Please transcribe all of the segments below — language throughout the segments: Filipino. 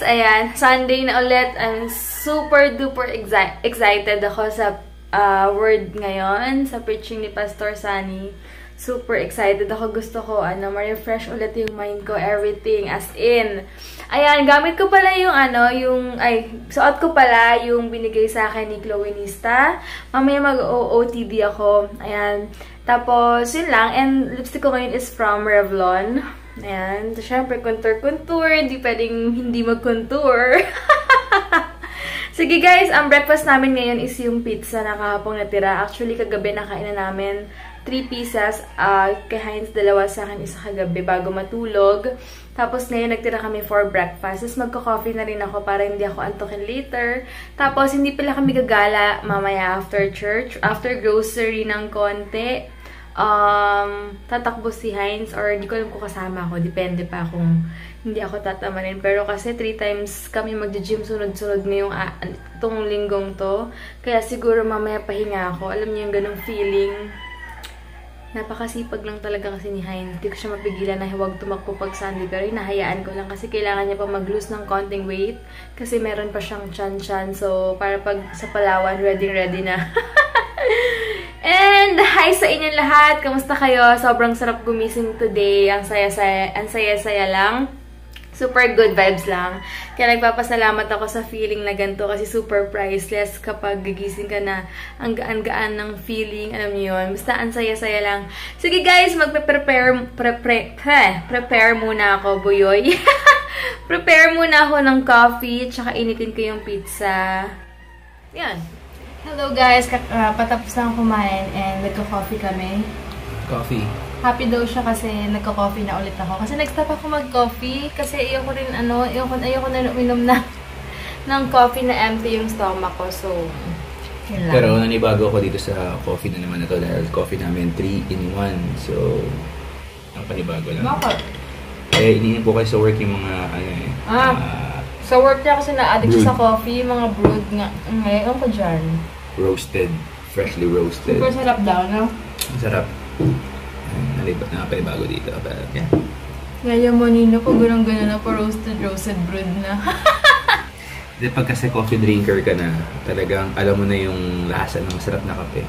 ayan, Sunday na ulit. I'm super duper excited ako sa word ngayon, sa preaching ni Pastor Sunny. Super excited ako. Gusto ko, ma-refresh ulit yung mind ko, everything, as in. Ayan, gamit ko pala yung, suot ko pala yung binigay sa akin ni Chloe Nista. Mamaya mag-OOTD ako. Ayan. Tapos, yun lang. And lipstick ko ngayon is from Revlon. Ayan. Siyempre, contour. Hindi pwedeng hindi mag-contour. Sige guys, ang breakfast namin ngayon is yung pizza na kahapong natira. Actually, kagabi nakain na namin 3 pieces. Kay Heinz, 2 sa akin, isa kagabi bago matulog. Tapos ngayon, nagtira kami for breakfast. Tapos magka-coffee na rin ako para hindi ako antokin later. Tapos hindi pala kami gagala mamaya after church. After grocery ng konti, tatakbo si Heinz or di ko alam kung kasama ako. Depende pa kung hindi ako tatamarin. Pero kasi 3 times kami mag-gym sunod-sunod ngayong itong linggong to. Kaya siguro mamaya pahinga ako. Alam niyo yung ganong feeling. Napakasipag lang talaga kasi ni Heinz. Hindi ko siya mapigilan na huwag tumakbo pag Sunday. Pero hinahayaan ko lang kasi kailangan niya pa mag-lose ng konting weight. Kasi meron pa siyang chan-chan. So, para pag sa Palawan, ready na. And, hi sa inyo lahat! Kamusta kayo? Sobrang sarap gumising today. Ang saya-saya lang. Super good vibes lang. Kaya nagpapasalamat ako sa feeling na ganito kasi super priceless kapag gigising ka na ang gaan-gaan ng feeling. Alam niyo yun. Basta ang saya-saya lang. Sige guys, prepare muna ako, buyoy. Prepare muna ako ng coffee, tsaka initin ko yung pizza. Yan. Hello guys, patapos na kumain and nagka-coffee kami. Coffee. Happy daw siya kasi nagka-coffee na ulit ako. Kasi nag-stop ako mag-coffee kasi ayoko rin ayoko na uminom ng coffee na empty yung stomach ko. So, yun lang. Pero nanibago ako dito sa coffee na naman na to dahil coffee namin 3-in-1. So, ang panibago lang. Bakit? Eh, inihin po kayo sa work yung mga sa work niya kasi na-addict sa coffee, mga brewed nga. Ngayon ko dyan. Roasted. Freshly roasted. Super sarap daw, no? Sarap. Nakapaibago dito. But, yeah. Ngayon mo, Nino, pag gano'n na po roasted brewed na. Di pag kasi coffee drinker ka na, talagang alam mo na yung lasa ng masarap na kape.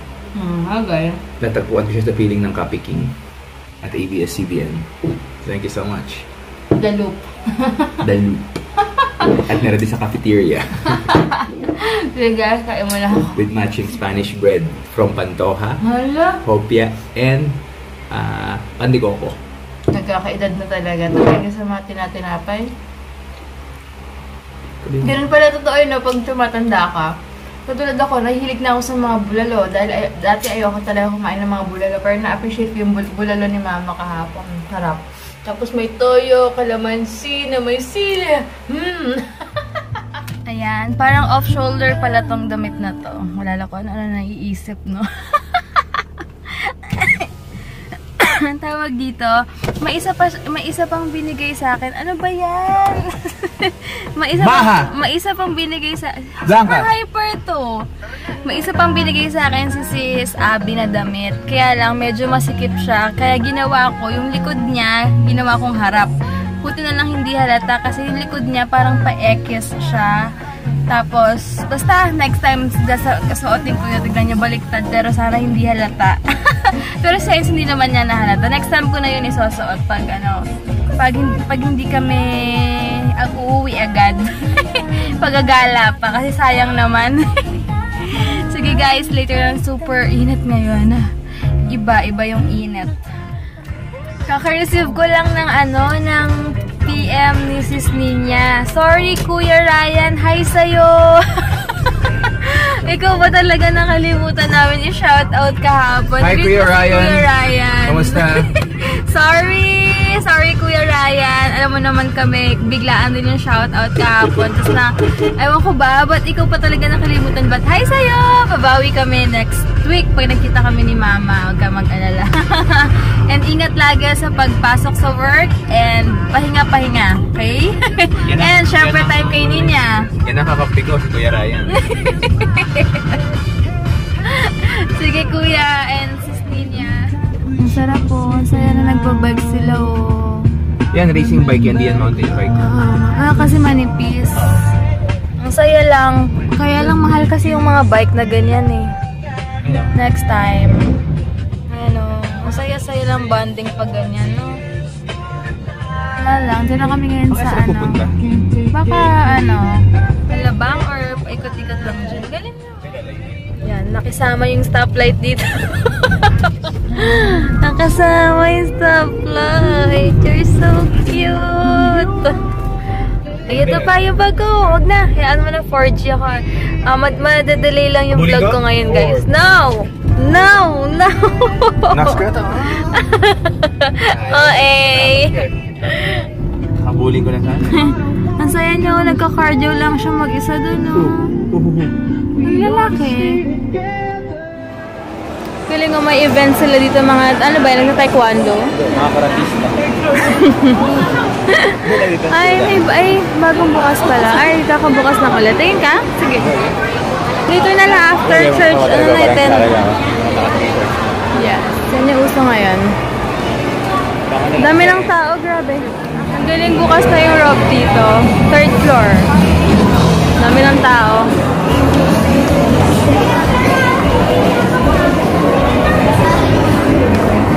Hagay. Natagpuan ko siya sa feeling ng Kape King at ABS-CBN. Thank you so much. The Loop. The Loop. At meron din sa cafeteria. Sige, kaya mo lang. With matching Spanish bread from Pantoja, Hopia, and Pandikoko. Nagkakaedad na talaga sa mga tinatinapay. Ganun pala totoo yun, pag tumatanda ka. Katulad ako, nahihilig na ako sa mga bulalo. Dahil dati ayoko talaga kumain ng mga bulalo. Pero na-appreciate ko yung bulalo ni Mama kahapon. Sarap. Tapos may toyo, kalamansi, na may sili. Ayan, parang off-shoulder pala tong damit na to. Wala lang ko ano naiisip, no? Ang tawag dito, may isa pang binigay sa akin. Ano ba yan? may isa pang binigay sa super hyper to. May isa pang binigay sa akin si Sis Abby na damit. Kaya lang medyo masikip siya. Kaya ginawa ko, yung likod niya, ginawa kong harap. Buti na lang hindi halata kasi yung likod niya parang pa-ekis siya. Tapos, basta next time kasuotin ko yun, tignan niya baliktad, pero sana hindi halata. Pero since hindi naman niya nahalata, next time ko na yun isusuot pag hindi kami uuwi agad. Pagagala pa, kasi sayang naman. Sige guys, later lang, super init ngayon. Iba yung init. Kaka-receive ko lang ng PM ni Sis Ninya. Sorry, Kuya Ryan. Hi sa'yo! Ikaw ba talaga nakalimutan namin i-shoutout kahapon? Hi, Kuya Ryan! Kuya Ryan! Kamusta? Sorry, Kuya Ryan. Alam mo naman kami, biglaan din yung shoutout kahapon. Tapos ewan ko ba, ba't ikaw pa talaga nakalimutan? But hi sa'yo! Babawi kami next week pag nagkita kami ni Mama. Huwag ka mag-alala. And ingat lagi sa pagpasok sa work and pahinga-pahinga. Okay? And syempre time kay Ninya. Yan nakakapi ko si Kuya Ryan. Sige Kuya and Sis Ninya. Ang sarap po. Ang saya na nagbabike sila oh. Yan, racing bike yan. Di yan mountain bike. Kasi manipis. Ang saya lang. Kaya lang mahal kasi yung mga bike na ganyan eh. Next time. Ano, ang saya-saya lang bonding pag ganyan, no? Wala lang. Diyan na kami ngayon sa ano. Baka ano, Malabang or ikot-ikot lang dyan. Galing nyo. Yan, nakisama yung stoplight dito. Nakasama yung stoplight. You're so cute. Ay, ito pa yung bag ko. Huwag na. Hayaan mo na 4G ako. Madadelay lang yung vlog ko ngayon, guys. No! No! No! Naskata ka? Habulin ko na sana. Ang saya niyo, nagka-cardio lang siya mag-isa doon, no? Yung lalaki. Feeling ko may event sila dito, mga, ano ba, nagka-taekwondo? Mga karatista. Ay, bagong bukas pala. Ay, kakabukas na ulit. Tingin ka? Sige. Dito na lang after church, ano natin? Yes, yan yung uso ngayon. Dami ng tao, grabe. Ang galing, bukas na yung rob dito. 3rd floor. Dami ng tao.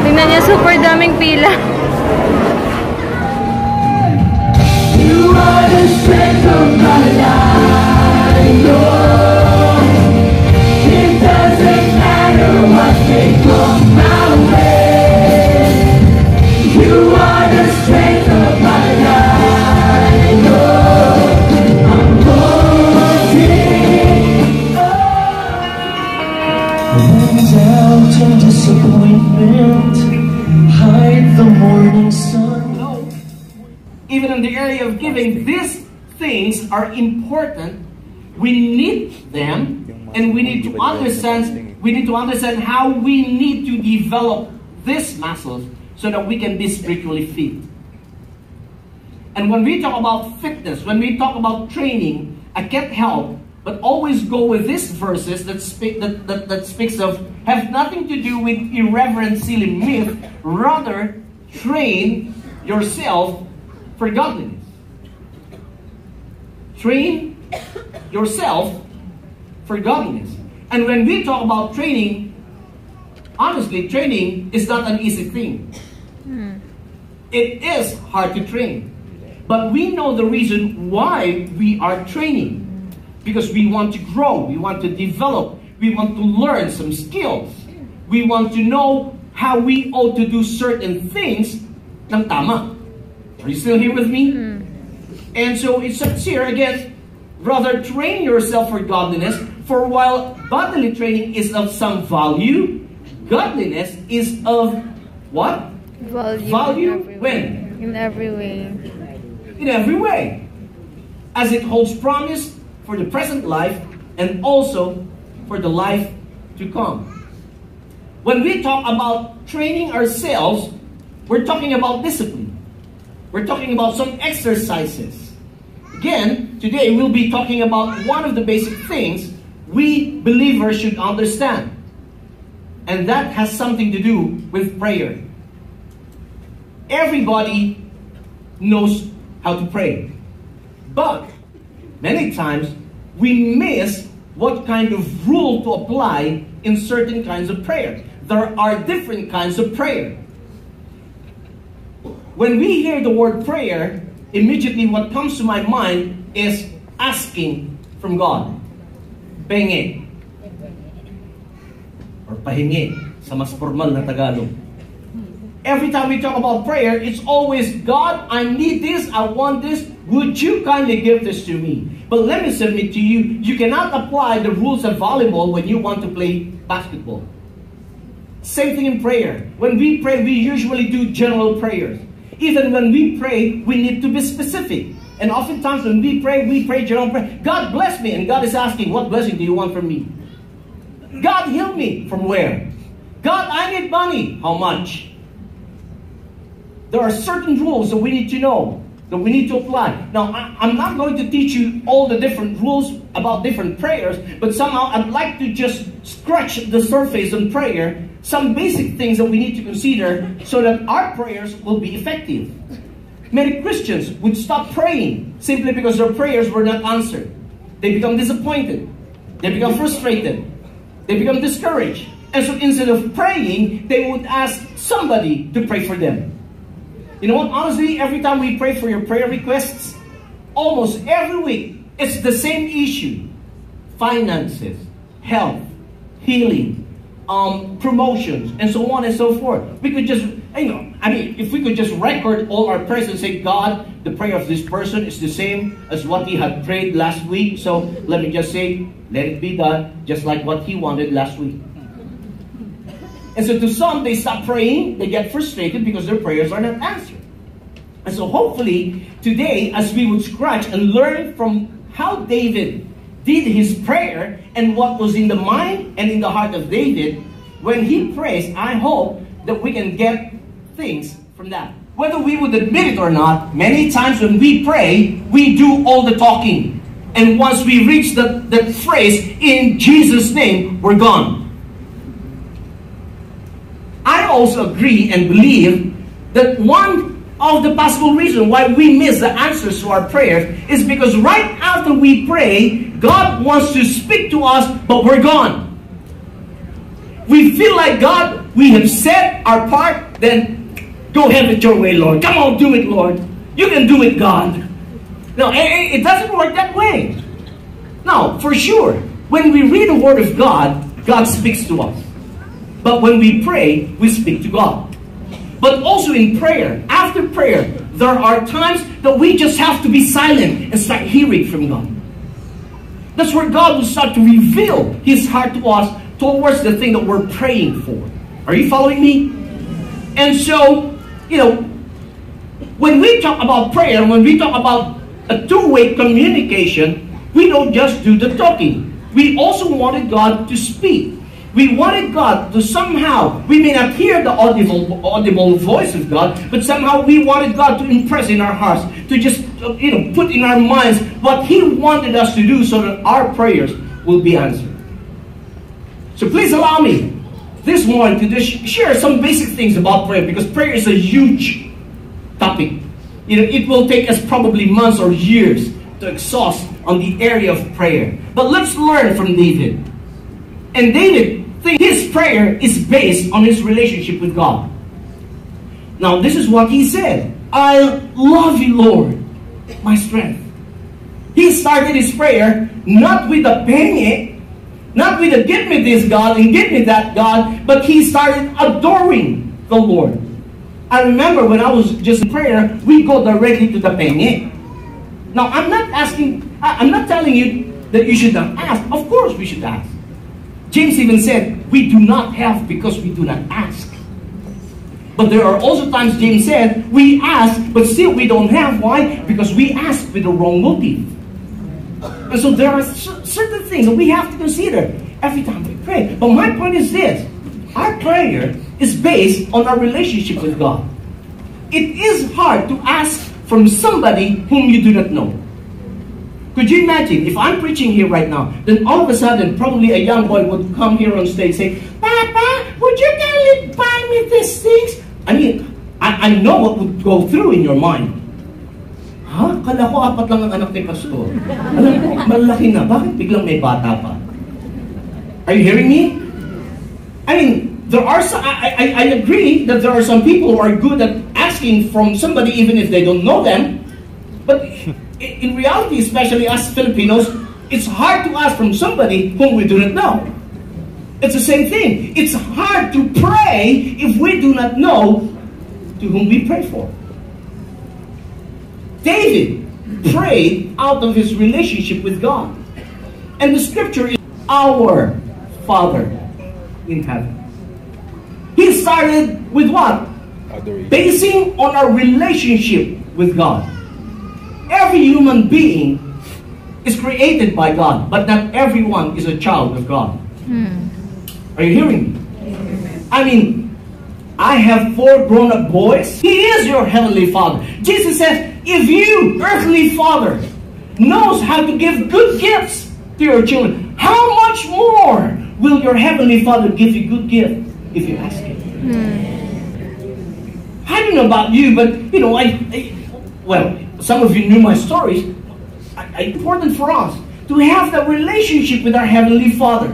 Tingnan niya, super daming pila. You are the strength of my life, Lord. It doesn't matter what may come my way. You are the strength of my life, Lord. I'm holding on. Doubt and disappointment hide the morning sun. Even in the area of giving, these things are important. We need them, and we need to understand. We need to understand how we need to develop these muscles so that we can be spiritually fit. And when we talk about fitness, when we talk about training, I can't help but always go with these verses that speaks of have nothing to do with irreverent, silly myth. Rather, train yourself for godliness. Train yourself for godliness. And when we talk about training, honestly, training is not an easy thing. It is hard to train. But we know the reason why we are training. Because we want to grow, we want to develop, we want to learn some skills. We want to know how we ought to do certain things ng tama. Are you still here with me? And so it says here again, rather train yourself for godliness, for while bodily training is of some value, godliness is of what? Value when? In every way. In every way. As it holds promise for the present life and also for the life to come. When we talk about training ourselves, we're talking about discipline. We're talking about some exercises. Again, today we'll be talking about one of the basic things we believers should understand. And that has something to do with prayer. Everybody knows how to pray. But many times we miss what kind of rule to apply in certain kinds of prayer. There are different kinds of prayer. When we hear the word prayer, immediately what comes to my mind is asking from God. Penge. Or pahingi sa mas formal na Tagalog. Every time we talk about prayer, it's always, God, I need this, I want this, would you kindly give this to me? But let me submit to you, you cannot apply the rules of volleyball when you want to play basketball. Same thing in prayer. When we pray, we usually do general prayers. Even when we pray, we need to be specific. And oftentimes when we pray general prayer. God bless me. And God is asking, what blessing do you want from me? God heal me. From where? God, I need money. How much? There are certain rules that we need to know, that we need to apply. Now, I'm not going to teach you all the different rules about different prayers, but somehow I'd like to just scratch the surface on prayer, some basic things that we need to consider so that our prayers will be effective. many Christians would stop praying simply because their prayers were not answered. They become disappointed. They become frustrated. They become discouraged. And so instead of praying, they would ask somebody to pray for them. You know what? Honestly, every time we pray for your prayer requests, almost every week, it's the same issue. Finances, health, healing, promotions, and so on and so forth. We could just, if we could just record all our prayers and say, God, the prayer of this person is the same as what he had prayed last week. So let me just say, let it be done just like what he wanted last week. And so to some, they stop praying, they get frustrated because their prayers are not answered. And so hopefully, today, as we would scratch and learn from how David did his prayer and what was in the mind and in the heart of David, when he prays, I hope that we can get things from that. Whether we would admit it or not, many times when we pray, we do all the talking. And once we reach that phrase, in Jesus' name, we're gone. I also agree and believe that one of the possible reasons why we miss the answers to our prayers is because right after we pray, God wants to speak to us, but we're gone. We feel like, God, we have said our part, then go have it your way, Lord. Come on, do it, Lord. You can do it, God. No, it doesn't work that way. Now, for sure, when we read the Word of God, God speaks to us. But when we pray, we speak to God. But also in prayer, after prayer, there are times that we just have to be silent and start hearing from God. That's where God will start to reveal His heart to us towards the thing that we're praying for. Are you following me? And so, when we talk about prayer, when we talk about a two-way communication, we don't just do the talking. We also wanted God to speak. We wanted God to somehow, we may not hear the audible voice of God, but somehow we wanted God to impress in our hearts, to just, put in our minds what He wanted us to do so that our prayers will be answered. So please allow me this morning to just share some basic things about prayer, because prayer is a huge topic. It will take us probably months or years to exhaust on the area of prayer. But let's learn from David. And David thinks his prayer is based on his relationship with God. Now, this is what he said. I love you, Lord, my strength. He started his prayer not with a penge, not with a give me this God and give me that God, but he started adoring the Lord. I remember when I was just in prayer, we go directly to the penge. Now, I'm not telling you that you should not ask. Of course we should ask. James even said, we do not have because we do not ask. But there are also times, James said, we ask, but still we don't have. Why? Because we ask with the wrong motive. And so there are certain things that we have to consider every time we pray. But my point is this. Our prayer is based on our relationship with God. It is hard to ask from somebody whom you do not know. Could you imagine if I'm preaching here right now, then all of a sudden probably a young boy would come here on stage and say, Papa, would you kindly buy me these things? I know what would go through in your mind. Kala ko 4 lang ang anak ni Pastor. Alam ko, malaki na. Bakit biglang may bata pa? Are you hearing me? There are some, I agree that there are some people who are good at asking from somebody even if they don't know them. But in reality, especially us Filipinos, it's hard to ask from somebody whom we do not know. It's the same thing. It's hard to pray if we do not know to whom we pray for. David prayed out of his relationship with God. And the scripture is our Father in heaven. He started with what? Basing on our relationship with God. Every human being is created by God, but not everyone is a child of God. Are you hearing me? I have 4 grown-up boys. He is your heavenly Father. Jesus says, if you, earthly father, knows how to give good gifts to your children, how much more will your heavenly Father give you good gift if you ask Him? I don't know about you, but well, some of you knew my stories. It's important for us to have that relationship with our Heavenly Father.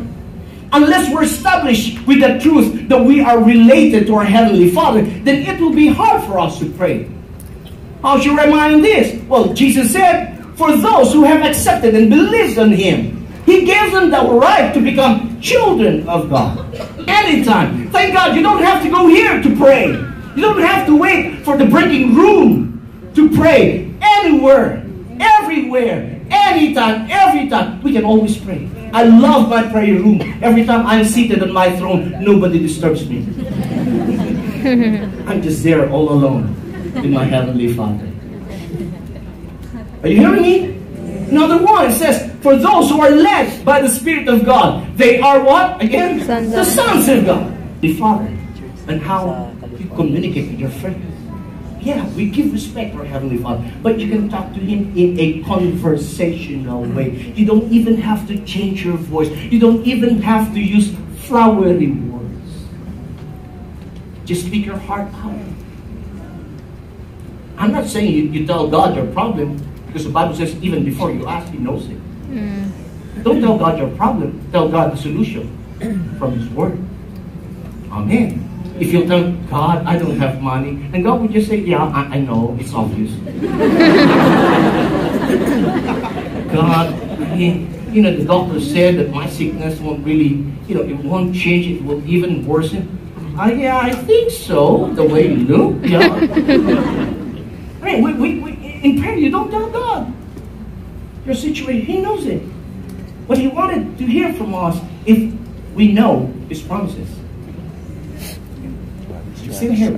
Unless we're established with the truth that we are related to our Heavenly Father, then it will be hard for us to pray. How should I remind this? Well, Jesus said, for those who have accepted and believed on Him, He gave them the right to become children of God. Anytime. Thank God you don't have to go here to pray. You don't have to wait for the breaking room to pray. Anywhere, everywhere, anytime, every time, we can always pray. I love my prayer room. Every time I'm seated on my throne, nobody disturbs me. I'm just there all alone with my Heavenly Father. Are you hearing me? Another one, it says, for those who are led by the Spirit of God, they are what? Again? The sons of God. The Father. And how you communicate with your friends. Yeah, we give respect to our Heavenly Father, but you can talk to Him in a conversational way. You don't even have to change your voice. You don't even have to use flowery words. Just speak your heart out. I'm not saying you tell God your problem, because the Bible says even before you ask, He knows it. Don't tell God your problem. Tell God the solution from His Word. Amen. If you tell God, I don't have money, and God would just say, yeah, I know, it's obvious. God, the doctor said that my sickness won't really, it won't change, it will even worsen. Yeah, I think so, the way you look, yeah. I mean, in prayer, you don't tell God your situation. He knows it. But He wanted to hear from us if we know His promises. Sing here.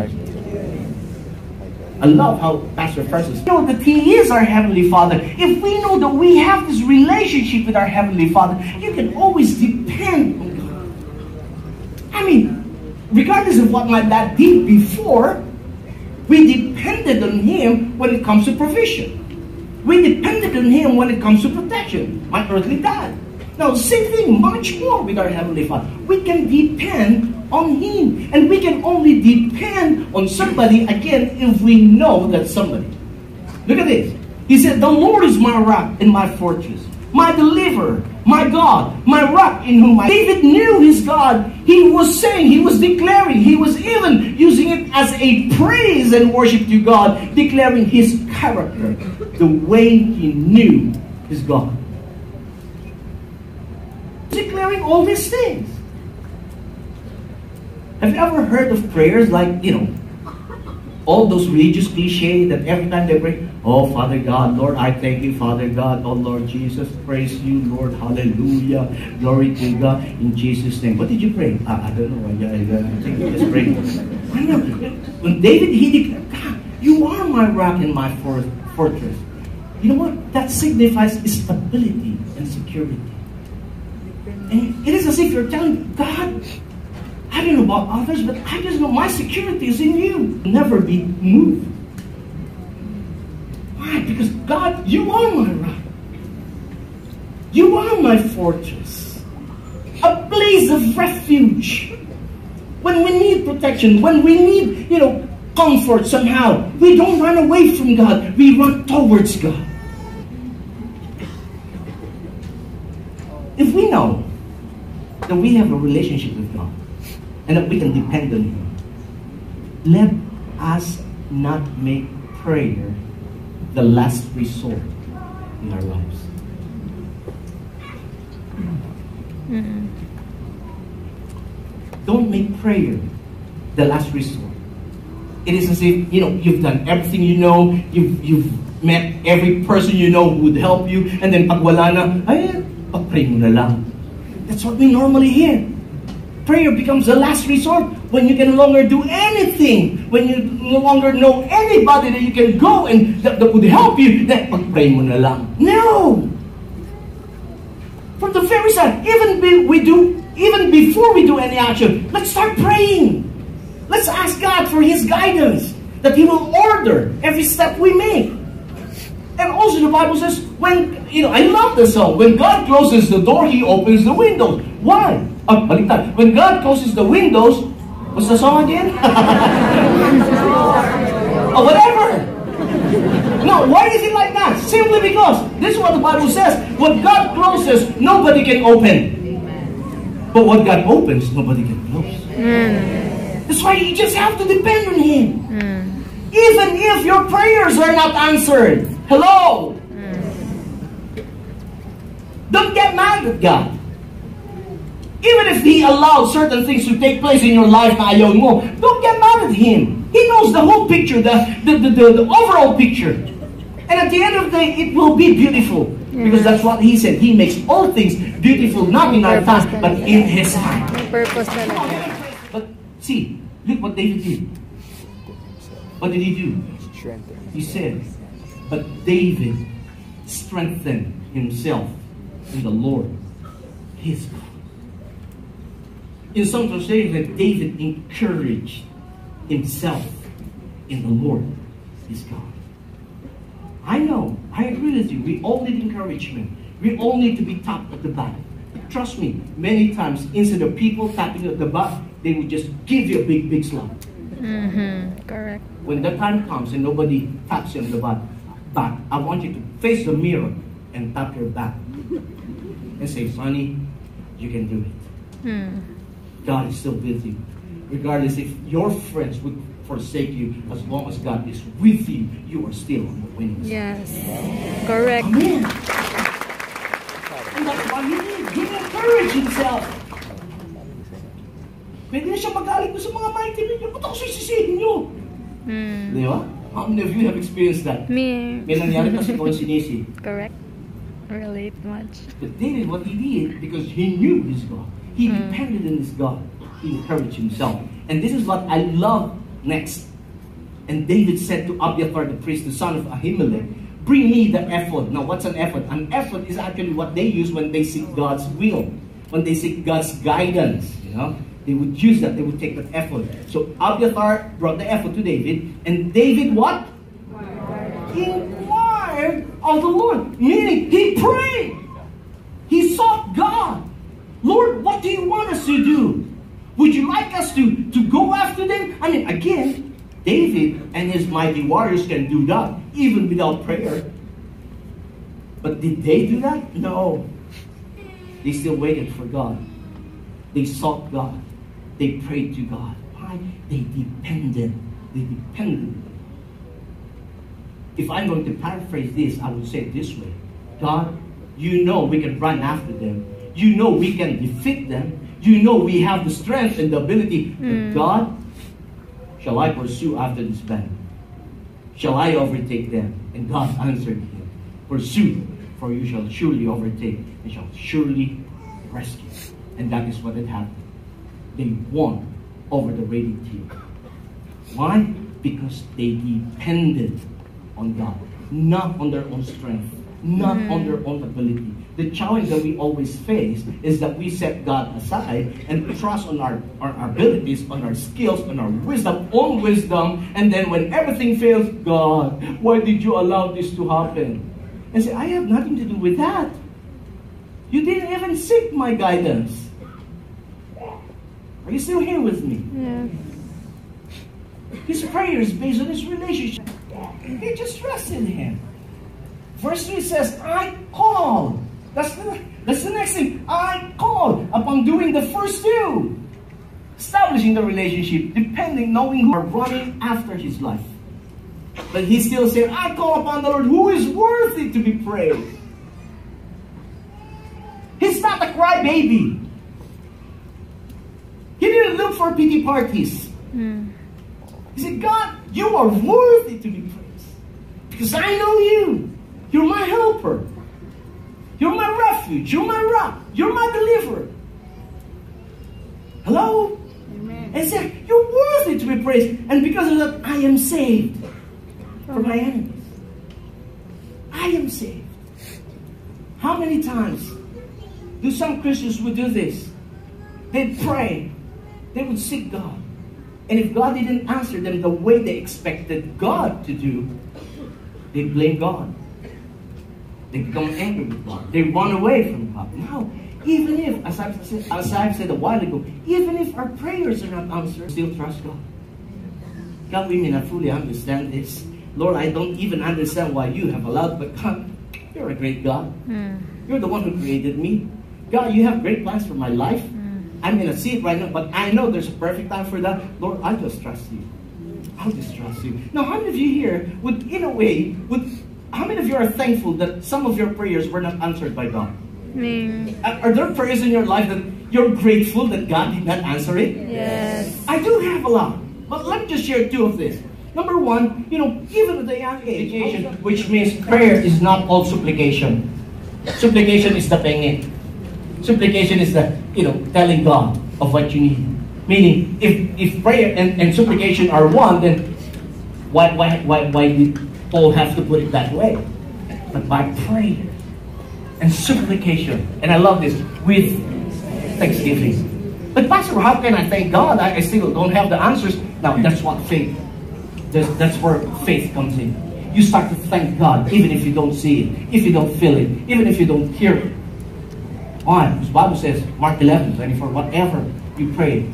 I love how Pastor Francis knows that He is our Heavenly Father. If we know that we have this relationship with our Heavenly Father, you can always depend on God. I mean, regardless of what my dad did before, we depended on Him when it comes to provision. We depended on Him when it comes to protection. My earthly dad. Now, same thing, much more with our Heavenly Father. We can depend on Him. And we can only depend on somebody, again, if we know that somebody. Look at this. He said, the Lord is my rock and my fortress, my deliverer, my God, my rock in whom I... David knew his God. He was saying, he was declaring, he was even using it as a praise and worship to God, declaring His character, the way he knew his God. Declaring all these things. Have you ever heard of prayers like, all those religious cliches that every time they pray, oh, Father God, Lord, I thank you, Father God, oh, Lord Jesus, praise you, Lord, hallelujah, glory to God, in Jesus' name. What did you pray? I don't know, I think you just prayed. I know. When David, he declared, God, you are my rock and my fortress. You know what? That signifies stability and security. And it is as if you're telling God, I don't know about others, but I just know my security is in you. Never be moved. Why? Because God, you are my rock. You are my fortress. A place of refuge. When we need protection, when we need, comfort somehow, we don't run away from God. We run towards God. If we know that we have a relationship with God, and that we can depend on Him, let us not make prayer the last resort in our lives. Don't make prayer the last resort. It is as if, you've done everything you know, you've met every person you know who would help you, and then pag wala na, ay, pag-pray mo na lang. That's what we normally hear. Prayer becomes the last resort when you can no longer do anything, when you no longer know anybody that you can go and that would help you, then pag-pray mo na lang. No! From the very start, even before we do any action, let's start praying. Let's ask God for His guidance, that He will order every step we make. And also the Bible says, I love the song, when God closes the door, He opens the windows. Why? Baliktad. When God closes the windows, what's the song again? Whatever. No, why is it like that? Simply because, this is what the Bible says, what God closes, nobody can open. But what God opens, nobody can close. That's why you just have to depend on Him. Even if your prayers are not answered. Hello? Don't get mad at God. Even if He allowed certain things to take place in your life na ayaw mo, don't get mad at Him. He knows the whole picture, the overall picture. And at the end of the day, it will be beautiful. Because that's what He said. He makes all things beautiful, not in our time, but in His time. But see, look what David did. What did he do? He said, but David strengthened himself in the Lord, his God. In some translations, David encouraged himself in the Lord, his God. I know, I agree with you. We all need encouragement. We all need to be tapped at the back. Trust me, many times, instead of people tapping at the back, they would just give you a big, big slap. Correct. When the time comes and nobody taps you on the back, I want you to face the mirror and tap your back. And say, Sonny, you can do it. God is still with you. Regardless if your friends would forsake you, as long as God is with you, you are still on the winning side. Yes. Correct. Amen. And that's why He encouraged Himself. Pwede na siya magalit sa mga mighty men. Ba't ako sisisihin nyo? Di ba? How many of you have experienced that? Me. May nangyari kasi kung sinisi. Correct. Relate much. But David, what he did, because he knew his God, he depended on his God. He encouraged himself. And this is what I love next. And David said to Abiathar the priest, the son of Ahimelech, bring me the ephod. Now, what's an ephod? An ephod is actually what they use when they seek God's will, when they seek God's guidance. You know, they would use that. They would take that ephod. So Abiathar brought the ephod to David, and David what? Inquired of the Lord. Meaning, he prayed. He sought God. Lord, what do you want us to do? Would you like us to go after them? I mean, again, David and his mighty warriors can do that, even without prayer. But did they do that? No. They still waited for God. They sought God. They prayed to God. Why? They depended. They depended. If I'm going to paraphrase this, I would say it this way. God, you know we can run after them. You know we can defeat them. You know we have the strength and the ability. But God, shall I pursue after this band? Shall I overtake them? And God answered him, pursue, for you shall surely overtake and shall surely rescue. And that is what had happened. They won over the raiding team. Why? Because they depended on God, not on their own strength, not on their own ability. The challenge that we always face is that we set God aside and trust on our abilities, on our skills, on our wisdom, and then when everything fails, God, why did you allow this to happen? And say, I have nothing to do with that. You didn't even seek my guidance. Are you still here with me? Yeah. His prayers based on his relationship. He just trusted in Him. Verse 3 says, I called. That's the next thing. I called upon doing the first two. Establishing the relationship, depending, knowing who are running after his life. But he still said, I call upon the Lord who is worthy to be praised. He's not a crybaby. He didn't look for pity parties. He said, God, you are worthy to be praised. Because I know you. You're my helper. You're my refuge. You're my rock. You're my deliverer. Hello? Amen. And said, you're worthy to be praised. And because of that, I am saved from my enemies. I am saved. How many times do some Christians would do this? They'd pray. They would seek God. And if God didn't answer them the way they expected God to do, they blame God. They become angry with God. They run away from God. Now, even if, as I've said a while ago, even if our prayers are not answered, still trust God. God, we may not fully understand this, Lord, I don't even understand why you have allowed, but God, you're a great God. You're the one who created me. God, you have great plans for my life. I'm going to see it right now, but I know there's a perfect time for that. Lord, I just trust you. I'll just trust you. Now, how many of you here would, in a way, how many of you are thankful that some of your prayers were not answered by God? Are there prayers in your life that you're grateful that God did not answer it? Yes. I do have a lot, but let me just share two of this. Number one, even at the young age, which means prayer is not all supplication. Supplication is the pengin. Supplication is the, telling God of what you need. Meaning, if prayer and supplication are one, then why did Paul have to put it that way? But by prayer and supplication, and I love this, with thanksgiving. But Pastor, how can I thank God? I still don't have the answers. Now, that's what faith, that's where faith comes in. You start to thank God, even if you don't see it, if you don't feel it, even if you don't hear it. Why? Because the Bible says, Mark 11:24, whatever you pray,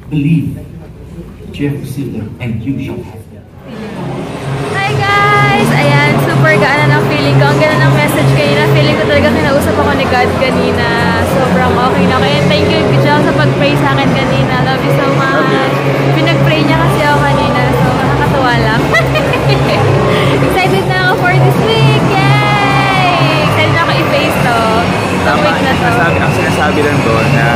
believe that you have received them, and you shall have them. Hi guys! Ayan, super gaan ng feeling ko. Ang ganda ng message kanina. Feeling ko talaga kinausap ako ni God kanina. Sobrang okay na. Kaya thank you, John, sa pag-pray sa akin kanina. Love you so much. Pinag-pray niya kasi ako kanina. So, nakakatawa lang. Excited na ako for this week! Yay! Excited na ako i-face to. Tama, ang sinasabi lang doon na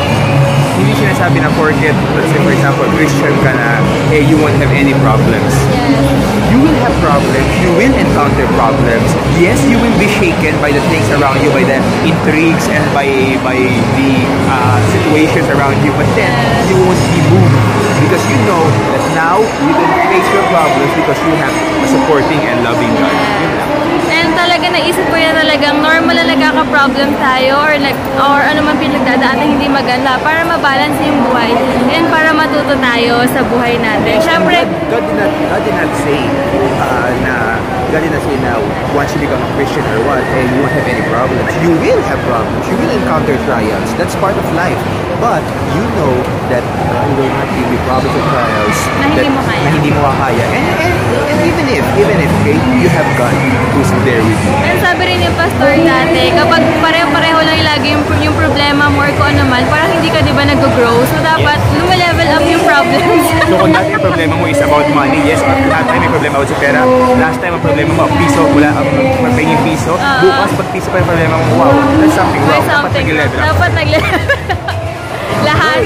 hindi sinasabi na porket, let's say for example, Christian ka na, hey, you won't have any problems. Yes. You will have problems, you will encounter problems. Yes, you will be shaken by the things around you, by the intrigues and by the situations around you, but then you won't be moved because you know that now you can face your problems because you have a supporting and loving God. Yun lang. And talaga naisip ko yan talagang normal na nagkaka-problem tayo or ano man pinagdadaan na hindi maganda para mabalance yung buhay and para matuto tayo sa buhay natin. Siyempre, God did not say na once you become a Christian or what, hey, you won't have any problems. You will have problems. You will encounter trials. That's part of life. But you know that you will not give you problems or trials na hindi mo kaya. And even if okay, you have God who's there with you. And sabi rin yung pastor dati, kapag pareho-pareho lang lagi yung problema mo or kung ano man, parang hindi ka diba nag-grow. So dapat lume-level up yung problems. So kung dati yung problema mo is about money, yes, last time may problema ako sa pera. Last time ang problema mo, piso, wala ang paying piso. Bukas, pag piso pa yung problema mo, wow, that's something wrong. Dapat nag-level up. Dapat nag-level lahat.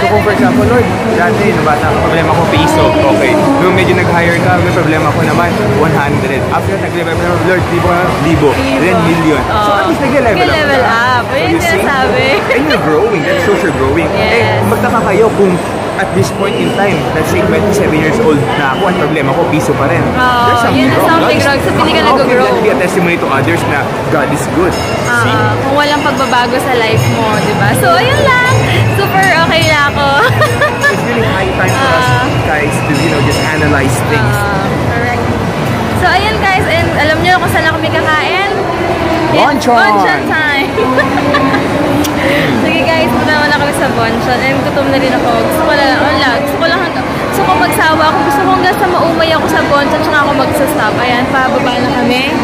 So kung for example, Lord, dati, nung bata ka, problema ko piso, okay. Nung medyo nag-hire ka, may problema ko naman, 100. After nag-level up, Lord, libo, then million. So at least nag-level up. Yun yung sinasabi. And you're growing, that shows you're growing. Yes. Magtaka kayo kung at this point in time, let's say 27 years old na ako, ang problema ko, piso pa rin. There's something wrong. So hindi ka How nag-grow. can that be a testimony to others na God is good? See? Kung walang pagbabago sa life mo, di ba? So, ayun lang. Super okay na ako. It's really high time for us guys to, just analyze things. Correct. So, ayun guys, and alam niyo kung saan na kami kakain? Bonchon! Bonchon time! Sige guys, punta naman na kami sa Bonchon and gutom na rin ako. Gusto ko magsawa ako. Gusto ko hanggang sa maumay ako sa Bonchon tsaka ako magsastop. Ayan, pababa na kami.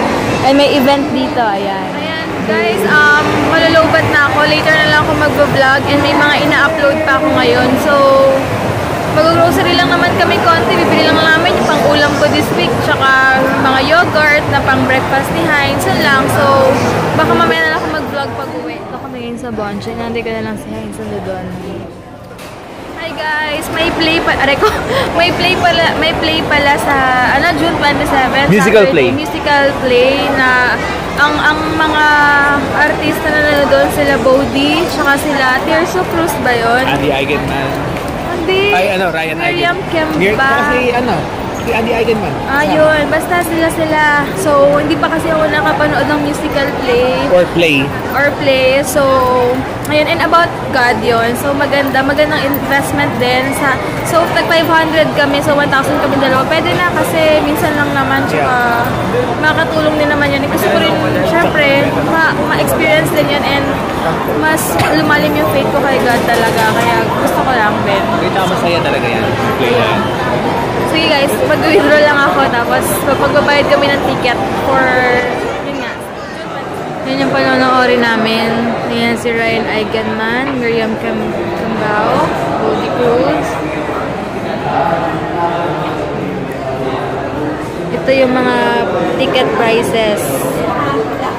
And may event dito, ayan. Ayan guys, malulubat na ako. Later na lang ako mag-vlog and may mga ina-upload pa ako ngayon. So, mag-grocery lang naman kami konti. Bibili lang namin yung pang-ulam ko this week. Tsaka mga yogurt na pang-breakfast ni Heinz. Yun lang. So, baka mamaya na lang ako mag-vlog pag-uwi. Ito kami ngayon sa Bonchon. Nandito ka na lang si Heinz. Ando doon. Hi guys! May play pala sa June 27. Musical play. Musical play na ang mga artista na nanonood sila Bodhi, tsaka sila Tirso Cruz ba yun? Andy Eigenman. Hindi. Ay, Ryan Miriam Eigenman. Kempa. Si Andy Eigenman. Yun. Basta sila. So, hindi pa kasi ako nakapanood ng musical play. Or play. So, ngayon, and about God yun. So, magandang investment din. So, tag-500 kami. So, 1,000 kami dalawa. Pwede na kasi minsan lang naman. Tsaka, makatulong din naman yun. Gusto ko rin, syempre, ma-experience din yun. And, mas lumalim yung faith ko kay God talaga. Kaya, gusto ko lang din. Masaya talaga yan. Play yan. So, Sige guys, mag-withdraw lang ako tapos magbabayad kami ng ticket for, yun nga. Yan yung panonoodin namin. Yan si Ryan Eigenman, Miriam Cambao, Cody Cruz. Ito yung mga ticket prices.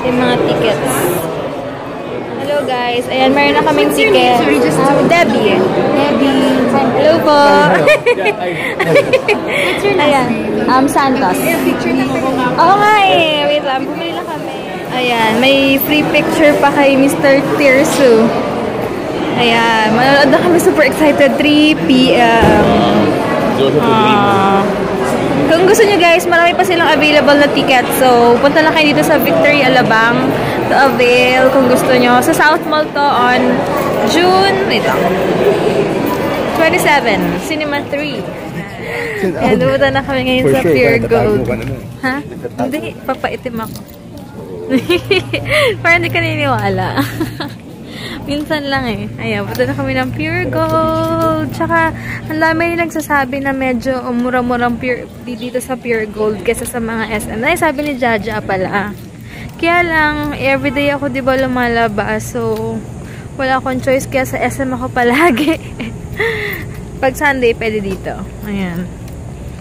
Yung mga tickets. Hello guys. Ayan, meron na kaming ticket. Debbie. Hello po. Ayan. Santos. Oo nga eh. Wait lang. Bumili lang kami. Ayan. May free picture pa kay Mr. Tirsu. Ayan. Manonood na kami. Super excited. 3 p.m. Kung gusto nyo guys, marami pa silang available na tickets. So, punta lang kayo dito sa Victory Alabang to avail kung gusto nyo. Sa South Mall to on June, wait lang, 27, Cinema 3. Kaya dumunta na kami ngayon sa Pure Gold. Ha? Hindi, papaitim ako. Parang hindi ka naniniwala. Minsan lang eh. Ayan, punta na kami ng Pure Gold. Tsaka, ang dami yung nagsasabi na medyo mura-murang dito sa Pure Gold kesa sa mga SM. Ay, sabi ni Jaja pala. Kaya lang, everyday ako diba lumalabas. So, wala akong choice kaya sa SM ako palagi. Pag Sunday, pwede dito. Ayan.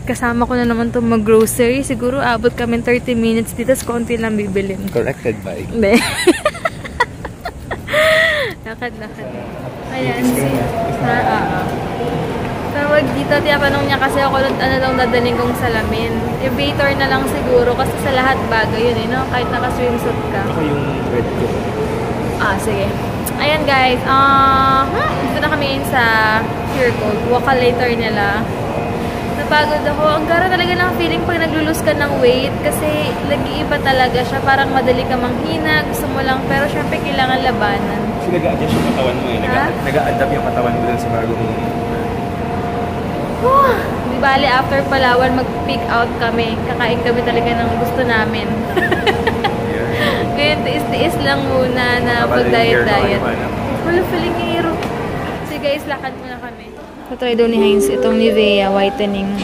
Kasama ko na naman itong mag-grocery. Siguro abot kami 30 minutes dito. Konti lang bibilin. Corrected by? Hindi. Lakad. Ayan si tawag dito, tinapanong niya kasi ako ano lang dadaling kong salamin. Elevator na lang siguro kasi sa lahat bagay yun eh, no? Kahit naka-swimsuit ka. Ako yung red ko. Sige. Ayan guys, dito na kami sa Pure Gold. Walk-a-later nila. Napagod ako. Ang gara talaga ng feeling pag naglulus ka ng weight kasi nag-iiba talaga siya. Parang madali ka manghina, gusto mo lang, pero syempre kailangan labanan. Kasi nag-a-adjust yung katawan mo eh. Nag-a-adapt yung katawan mo dun sa bagong... Di bali, after Palawan, mag-pick out kami. Kakain kami talaga ng gusto namin. Ngayon, tiis-tiis lang muna na pag-diet-diet. Wala feeling hero. So guys, lakad muna kami. Try daw ni Heinz itong Nivea whitening.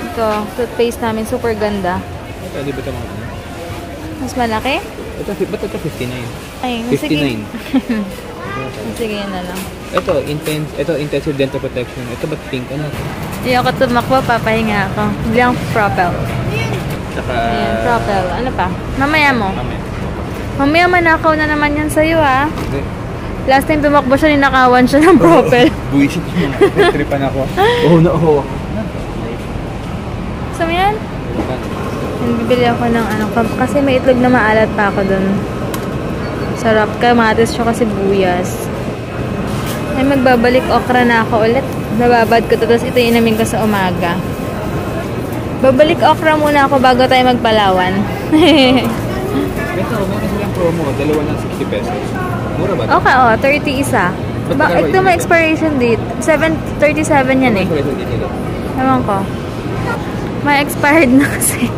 Ito, toothpaste namin. Super ganda. Ito, di ba ito mga ano? Mas malaki? Ito, ba't ito 59? Ay, 59. sige. Sige, yun na lang. Ito, intensive dental protection. Ito, ba't pink? Ano? Hindi ako tumakbo, papahinga ako. Bili akong Propel. Saka... Ayan, Propel. Ano pa? Mamaya mo. Mamaya manakaw na naman yan sa'yo, ha? Last time tumakbo siya, ninakawan siya ng Propel. Buwisit yun. Tripan ako. Oo. Gusto mo yan? Bibili ako ng ano, kasi may itlog na maalat pa ako dun. Sarap. Kamatis siya kasi buyas. Ay, magbabalik okra na ako ulit. Nababad ko to, tapos ito inamin ko sa umaga. Babalik okra muna ako bago tayo magpalawan. Ito, meron silang promo. Dalawa ng 60 pesos. Mura ba? Okay, 30 isa. Ito may expiration date. 7:37 yan eh. Ewan ko. May expired na kasi.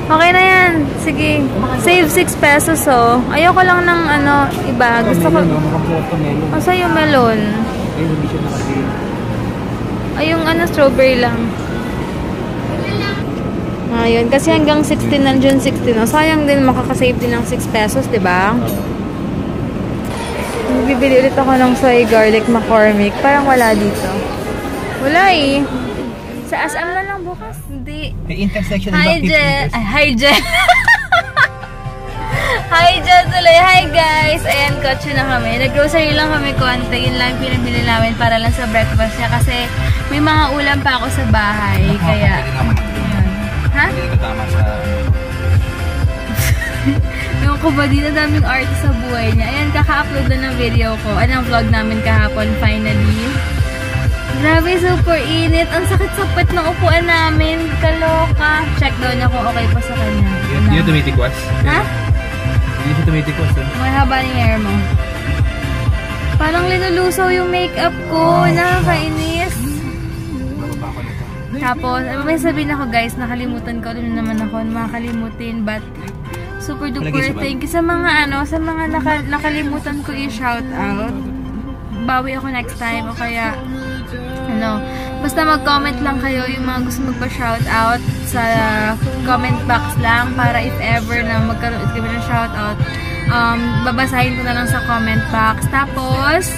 Okay na yan. Sige. Save 6 pesos oh. Ayoko lang ng ano, iba. Gusto ko... Asa yung melon? Ay, yung ano, strawberry lang. Ayun. Kasi hanggang 16 nandiyon 16. No? Sayang din makakasave din ng 6 pesos, diba? Bibili ulit ako ng soy garlic McCormick. Parang wala dito. Wala eh. Sa SM na lang bukas. Hindi. The intersection Hi, Jen. Hi, Jen. Hi, Jen tuloy. Hi, guys. Ayan, kotse na kami. Nag-grocery lang kami konti. Yun lang pinabili namin para lang sa breakfast niya. Kasi may mga ulam pa ako sa bahay. Kaya, yun. Ha? Hindi ko tama sa... Yung ko ba, di na daming art sa buhay niya. Ayan, kaka-upload na ng video ko. Anong vlog namin kahapon, finally. Grabe, super init. Ang sakit-sakit ng upuan namin. Kaloka. Check daw niya kung okay pa sa kanya. Hindi tumitikwas? Ha? Hindi siya tumitikwas eh. May haba ng hair mo. Parang linulusaw yung makeup ko. Nakakainis. Tapos, may sabihin ako guys, nakalimutan ko. Ano naman ako, makakalimutin. But, super duper thank you sa mga ano, sa mga nakalimutan ko i-shout out. Bawi ako next time. O kaya, Basta mag-comment lang kayo yung mga gusto magpa-shoutout sa comment box lang para if ever na magkaroon kami ng shoutout, babasahin ko na lang sa comment box. Tapos,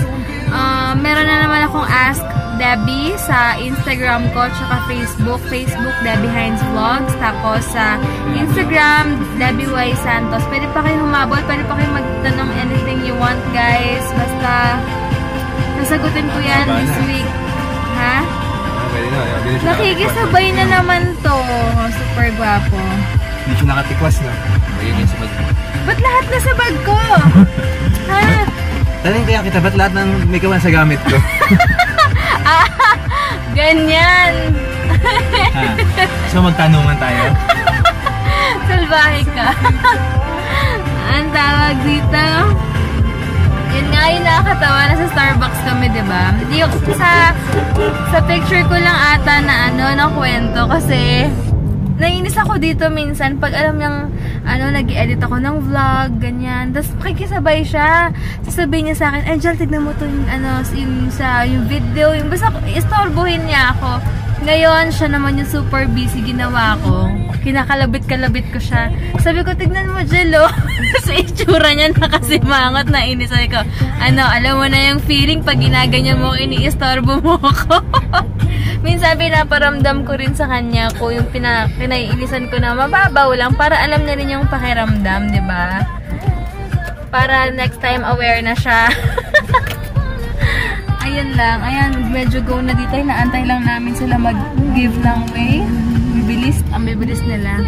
meron na naman akong Ask Debbie sa Instagram ko tsaka Facebook Debbie Hines Vlogs. Tapos sa Instagram, Debbie Y. Santos. Pwede pa kayo humabol, pwede pa kayo magtanong anything you want, guys. Basta, nasagutin ko yan this week. Ha? Nakikisabay na naman to. Super gwapo. Hindi siya nakatikwas, no? Ayun yung sabag. Ba't lahat na sa bag ko? Ha? Tanong kaya kita, ba't lahat ng makeup na sa gamit ko? Ganyan. So magtanungan tayo? Salbahe ka. Ang tawag dito. Yun nga yung nakakatawa, nasa Starbucks kami, diba? Sa picture ko lang ata na na kwento kasi nainis ako dito minsan pag alam niyang nag-edit ako ng vlog, ganyan. Tapos makikisabay siya. Sasabihin niya sa akin, Angel, tignan mo to yung video, yung basta istorbohin niya ako. Ngayon, siya naman yung super busy ginawa ko. Kinakalabit-kalabit ko siya. Sabi ko, tignan mo, Jello. Sa itsura niya, nakasimangot na inis. Sabi ko, alam mo na yung feeling pag ginaganyan mo, iniistorbo mo ako. Minsan, pinaparamdam ko rin sa kanya ko yung pinaiinisan ko na mababaw lang para alam na rin yung pakiramdam, di ba? Para next time aware na siya. Ayun lang. Ayan, medyo go na dito. Inaantay lang namin sila mag-give ng way. Ang bibilis nila.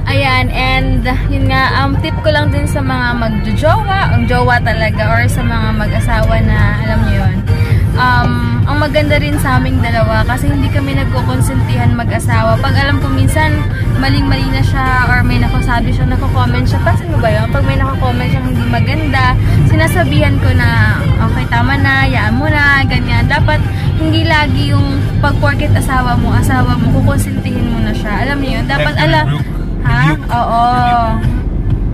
Ayan, and yun nga, tip ko lang din sa mga magjojowa, ang jowa talaga, or sa mga mag-asawa na, alam niyo yun. Ang maganda rin sa aming dalawa kasi hindi kami nagkukonsentihan mag-asawa. Pag alam ko minsan, maling-mali na siya or may nakasabi siya, nako-comment siya. Pansin mo ba yun? Pag may nako-comment siya hindi maganda, sinasabihan ko na, okay, tama na, yaan mo na, ganyan. Dapat hindi lagi yung pag-porket asawa mo, kukonsentihin mo na siya. Alam niyo yun? Dapat ha? Oo.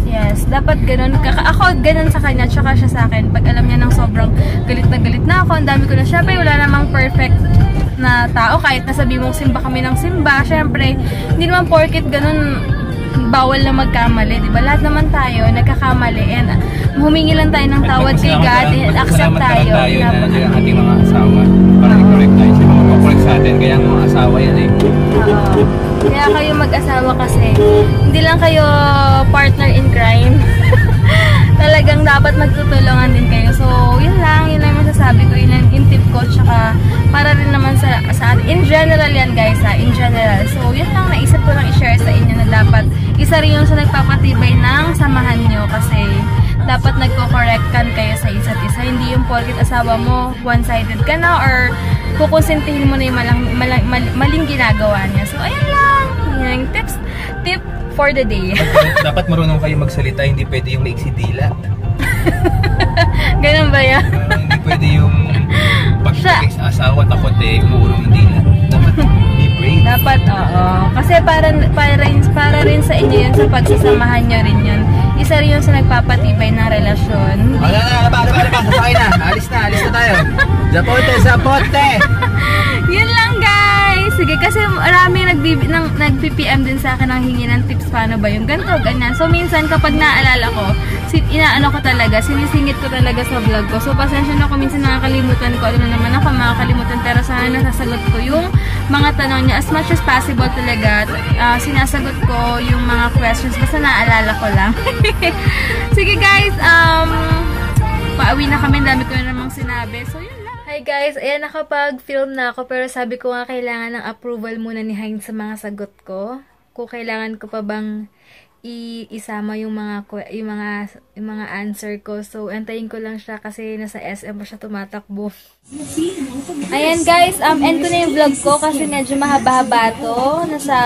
Yes, dapat ganun. Ako ganun sa kanya, tsaka siya sa akin. Pag alam niya nang sobrang galit na ako, ang dami ko na, syempre wala namang perfect na tao. Kahit nasabi mong simba kami ng simba, syempre, hindi naman porket ganun, bawal na magkamali, diba? Lahat naman tayo, nagkakamali. And humingi lang tayo ng tawad kay God, and accept tayo. Na yung ating mga asawa. Para i-correct tayo siya. Mag-correct sa atin. Kaya ang mga asawa yan eh. Kaya kayo mag-asawa kasi, hindi lang kayo partner in crime. Talagang dapat magtutulungan din kayo. So, yun lang yung masasabi ko, yun yung tip ko, tsaka para rin naman sa atin. In general yan guys ha, in general. So, yun lang, naisip ko lang i-share sa inyo na dapat isa rin yung sa nagpapatibay ng samahan nyo kasi dapat nagko-correctan kayo sa isa't isa. Hindi yung porket asawa mo, one-sided ka na or kukonsintihin mo na yung maling ginagawa niya. So, ayun lang. Yan yung tip for the day. Dapat marunong kayo magsalita, hindi pwede yung maiksidila. Ganun ba yan? Hindi pwede yung pag-check sa asawa tapos umurong yung dila. Dapat be brave. Dapat, oo. Kasi para rin sa inyo yun, sa pagsasamahan nyo rin yun. Isa rin yun sa nagpapatibay ng relasyon. Wala na, sasakay na. Alis na tayo. Zapote! Yun lang guys. Sige, kasi marami nag-PPM din sa akin ng hingi ng tips paano ba yung ganito, ganyan. So minsan kapag naaalala ko, sinisingit ko talaga sa vlog ko. So pasensya na ako, minsan nakakalimutan ko. Ano na naman ako makakalimutan, pero sana nasasagot ko yung mga tanong niya. As much as possible talaga, sinasagot ko yung mga questions. Basta naaalala ko lang. Sige guys, pauwi na kami. Dami ko na namang sinabi. So yun lang. Hi guys, ayan, nakapag-film na ako. Pero sabi ko nga kailangan ng approval muna ni Hines sa mga sagot ko. Kung kailangan ko pa bang isama yung mga answer ko. So, antayin ko lang siya kasi nasa SM pa siya tumatakbo. Ayan guys, end ko na yung vlog ko kasi medyo mahaba-haba to. Nasa,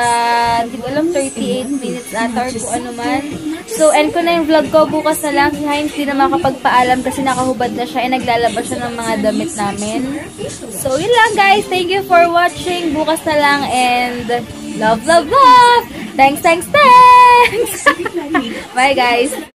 hindi ko alam, 38 minutes ata or kung ano man. So, end ko na yung vlog ko. Bukas na lang. Si Hines hindi na makapagpaalam kasi nakahubad na siya. Naglalabas siya ng mga damit namin. So, yun lang guys. Thank you for watching. Bukas na lang and love! Thanks! Bye guys!